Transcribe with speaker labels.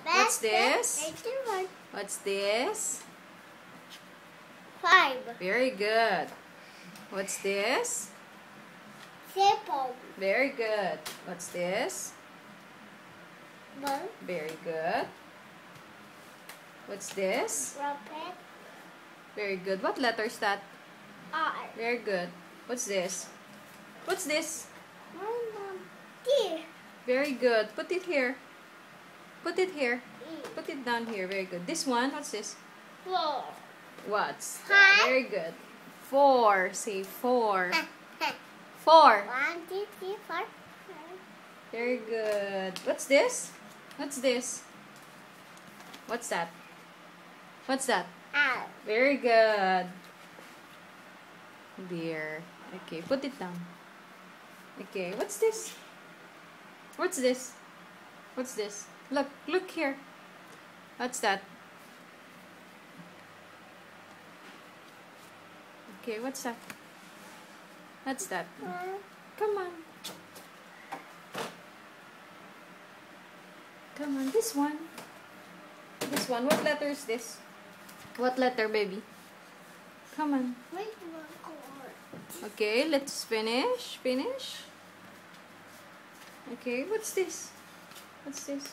Speaker 1: What's this? What's this?
Speaker 2: 5.
Speaker 1: Very good. What's this?
Speaker 2: 7.
Speaker 1: Very good. What's this?
Speaker 2: 1.
Speaker 1: Very good. What's this?
Speaker 2: Rocket.
Speaker 1: Very good. What letter is that?
Speaker 2: R.
Speaker 1: Very good. What's this? What's this?
Speaker 2: T.
Speaker 1: Very good. Put it here. Put it here.
Speaker 2: E.
Speaker 1: Put it down here. Very good. This one, what's this?
Speaker 2: 4.
Speaker 1: What's that?
Speaker 2: Hi.
Speaker 1: Very good. 4. Say 4. 4.
Speaker 2: 1, 2, 3, 4.
Speaker 1: Very good. What's this? What's this? What's that? What's that?
Speaker 2: R.
Speaker 1: Very good. Dear. Okay, put it down. Okay, what's this? What's this? What's this? Look here. What's that? Okay, what's that? What's that? Come on. Come on, this one. This one. What letter is this? What letter, baby? Come on. Okay, let's finish. Finish. Okay, what's this? What's this?